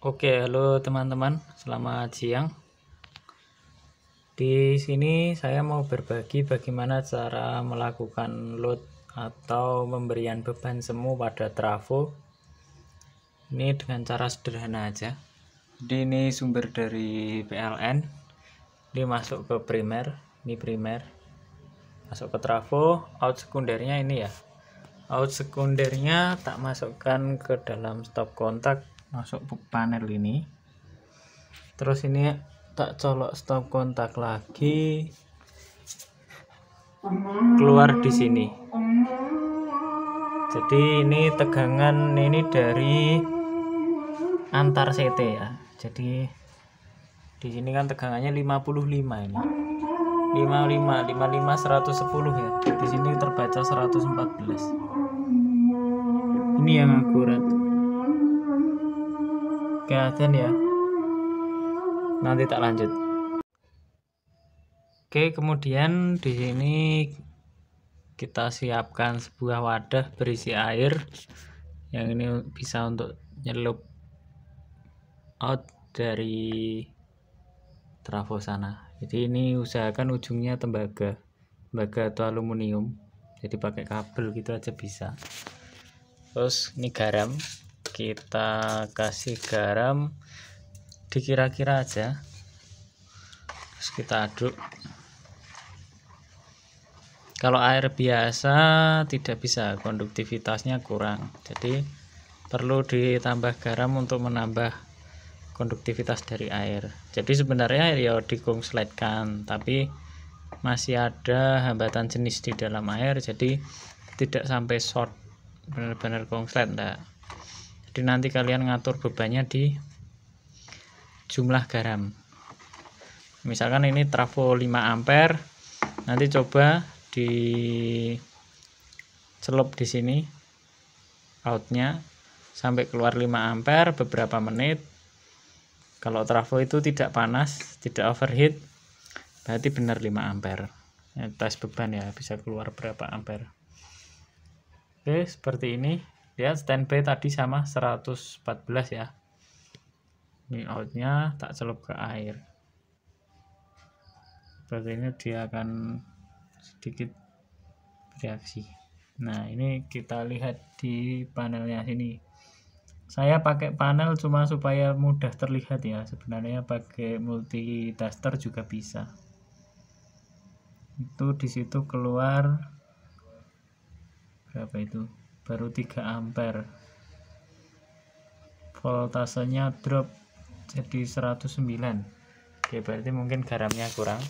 Oke, halo teman-teman, selamat siang. Di sini saya mau berbagi bagaimana cara melakukan load atau pemberian beban semu pada trafo. Ini dengan cara sederhana aja. Jadi ini sumber dari PLN. Ini masuk ke primer, ini primer. Masuk ke trafo, out sekundernya ini ya. Out sekundernya tak masukkan ke dalam stop kontak, masuk panel ini. Terus ini tak colok stop kontak lagi, keluar di sini. Jadi ini tegangan ini dari antar CT ya. Jadi di sini kan tegangannya 55 ini. 55 110 ya. Di sini terbaca 114. Ini yang akurat. Kelihatan ya. Nanti tak lanjut. Oke, kemudian di sini kita siapkan sebuah wadah berisi air yang ini bisa untuk nyelup out dari trafo sana. Jadi ini usahakan ujungnya tembaga atau aluminium, jadi pakai kabel gitu aja bisa. Terus ini garam, kita kasih garam dikira-kira aja, terus kita aduk. Kalau air biasa tidak bisa, konduktivitasnya kurang, jadi perlu ditambah garam untuk menambah konduktivitas dari air. Jadi sebenarnya ya dikonsletkan, tapi masih ada hambatan jenis di dalam air, jadi tidak sampai short benar-benar konslet enggak. Jadi nanti kalian ngatur bebannya di jumlah garam. Misalkan ini trafo 5 ampere, nanti coba di celup di sini outnya sampai keluar 5 ampere beberapa menit. Kalau trafo itu tidak panas, tidak overheat, berarti benar 5 ampere. Ya, tes beban ya, bisa keluar berapa ampere. Oke, seperti ini. Lihat standby tadi sama 114 ya. Ini outnya tak celup ke air. Seperti ini dia akan sedikit bereaksi. Nah, ini kita lihat di panelnya sini. Saya pakai panel cuma supaya mudah terlihat ya. Sebenarnya pakai multitasker juga bisa. Itu di situ keluar berapa itu? Baru 3 ampere. Voltasenya drop jadi 109. Oke, berarti mungkin garamnya kurang.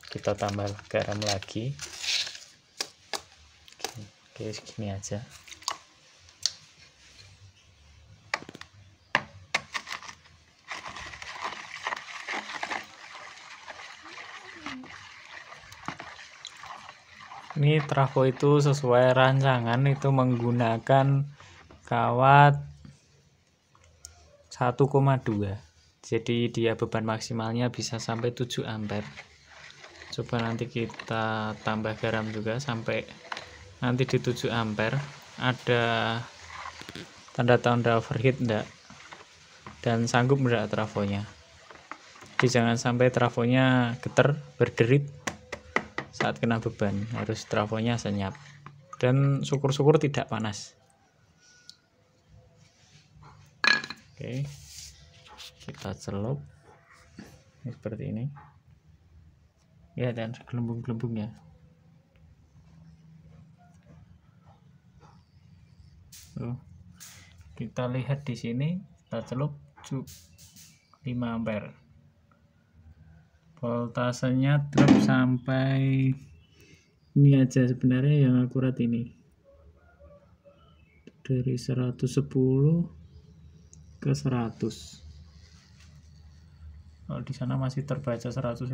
Kita tambah garam lagi. Oke, segini aja. Ini trafo itu sesuai rancangan itu menggunakan kawat 1,2. Jadi dia beban maksimalnya bisa sampai 7 ampere. Coba nanti kita tambah garam juga sampai nanti di 7 ampere. Ada tanda-tanda overheat enggak? Dan sanggup enggak trafonya? Jadi jangan sampai trafonya getar, berderit saat kena beban, harus trafonya senyap dan syukur-syukur tidak panas. Oke, kita celup seperti ini ya, dan gelembung-gelembungnya. Kita lihat di sini, kita celup 5 ampere. Voltasenya drop sampai ini aja, sebenarnya yang akurat ini dari 110 ke 100. Kalau di sana masih terbaca 108.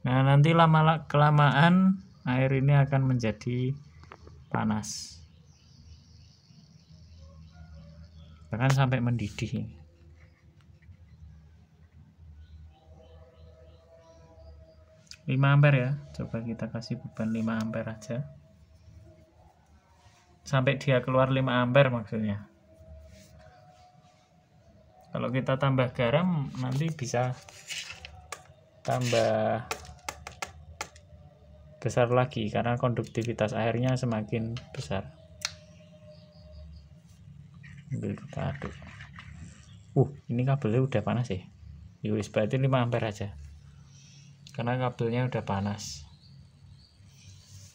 Nah, nanti lama kelamaan air ini akan menjadi panas, bahkan sampai mendidih. 5 ampere ya, coba kita kasih beban 5 ampere aja sampai dia keluar 5 ampere maksudnya. Kalau kita tambah garam nanti bisa tambah besar lagi karena konduktivitas airnya semakin besar. Sambil kita aduk. Ini kabelnya udah panas ya. Yowis, berarti 5 ampere aja. Karena kabelnya udah panas.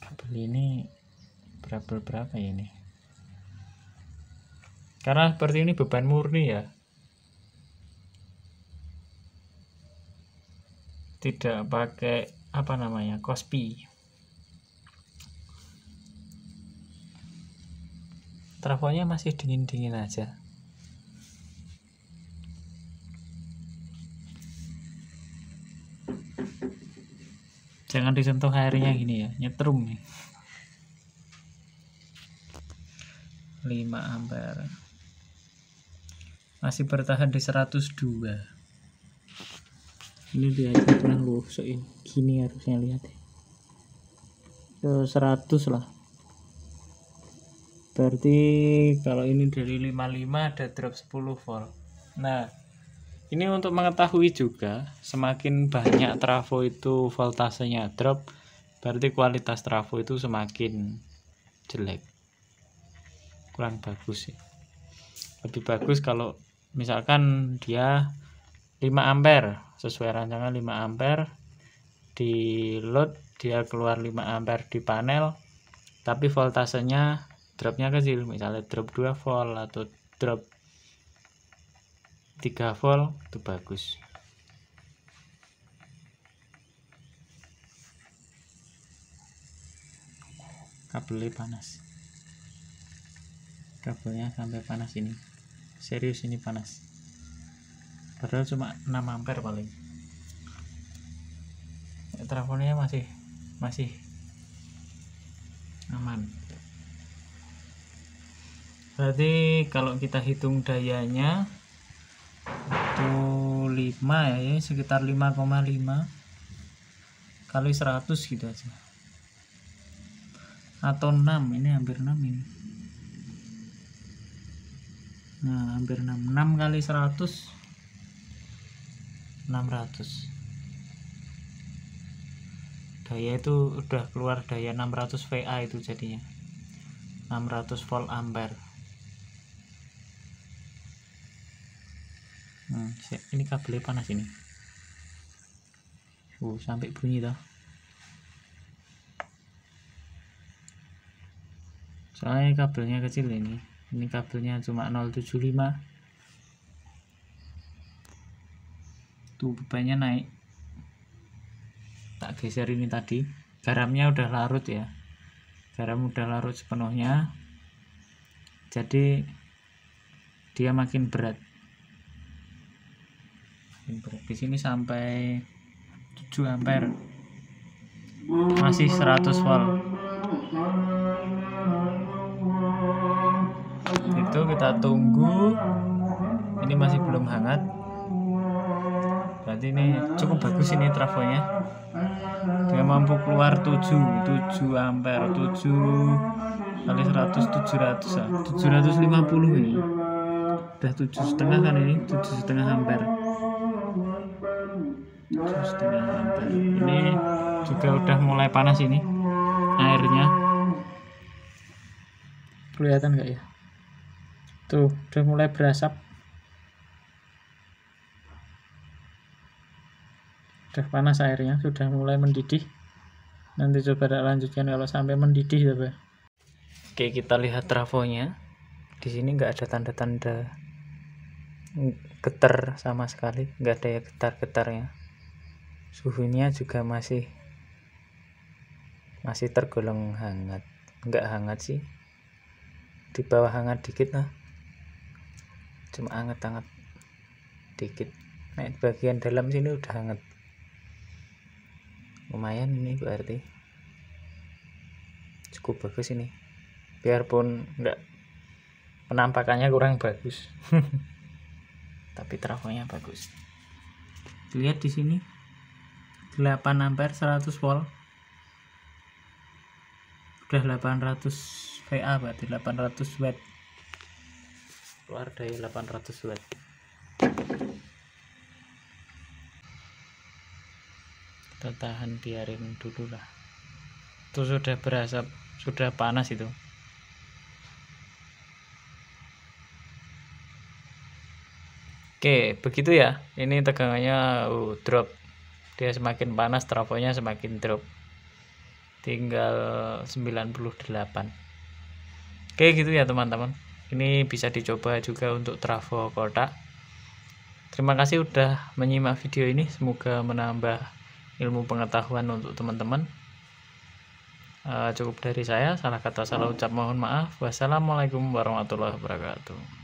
Kabel ini berapa ya ini? Karena seperti ini beban murni ya. Tidak pakai kospi. Trafonya masih dingin-dingin aja. Jangan disentuh airnya gini ya, nyetrum nih. 5 ampere. Masih bertahan di 102. Ini dia aja pernah lusukin. Gini harusnya lihat ya. 100 lah. Berarti kalau ini dari 55 ada drop 10 volt. Nah, ini untuk mengetahui juga semakin banyak trafo itu voltasenya drop, berarti kualitas trafo itu semakin jelek, kurang bagus ya. Lebih bagus kalau misalkan dia 5 ampere sesuai rancangan 5 ampere di load, dia keluar 5 ampere di panel, tapi voltasenya dropnya kecil, misalnya drop 2 volt atau drop 3 volt, itu bagus. Kabelnya panas, kabelnya sampai panas ini, serius ini panas, padahal cuma 6 ampere paling. Trafonya masih aman. Berarti kalau kita hitung dayanya itu 5 ya, sekitar 5,5 kali 100 gitu aja, atau 6, ini hampir 6 ini. Nah, hampir 6 kali 100 600. Daya itu udah keluar daya 600 VA itu jadinya 600 volt ampere. Ini kabelnya panas ini. Sampai bunyi toh. Soalnya kabelnya kecil ini. Ini kabelnya cuma 075. Tuh bebannya naik. Tak geser ini tadi. Garamnya udah larut ya. Garam udah larut sepenuhnya. Jadi dia makin berat. Di sini sampai 7 ampere, masih 100 volt. Itu kita tunggu, ini masih belum hangat, berarti ini cukup bagus ini trafonya. Dia mampu keluar 7 ampere, 7 kali 100 750 ini. Udah 7,5 kan ini, 7,5 ampere. 7,5 ampere. Ini juga udah mulai panas ini airnya. Kelihatan nggak ya? Tuh, udah mulai berasap. Udah panas airnya, sudah mulai mendidih. Nanti coba tak lanjutkan kalau sampai mendidih coba. Oke, kita lihat trafonya. Di sini nggak ada tanda-tanda getar sama sekali, nggak ada ya getar-getarnya. Suhunya juga masih tergolong hangat, nggak hangat sih, di bawah hangat dikit lah, cuma hangat dikit. Nah, bagian dalam sini udah hangat, lumayan ini, berarti cukup bagus ini, biarpun nggak, penampakannya kurang bagus. Tapi trafonya bagus. Lihat di sini 8 ampere 100 volt. Udah 800 VA, berarti 800 watt. Keluar dari 800 watt. usah tahan, biarin dulu lah. Itu sudah berasap, sudah panas itu. Oke, begitu ya. Ini tegangannya drop. Dia semakin panas, trafonya semakin drop. Tinggal 98. Oke, gitu ya teman-teman. Ini bisa dicoba juga untuk trafo kotak. Terima kasih udah menyimak video ini. Semoga menambah ilmu pengetahuan untuk teman-teman. Cukup dari saya. Salah kata, salah ucap, mohon maaf. Wassalamualaikum warahmatullahi wabarakatuh.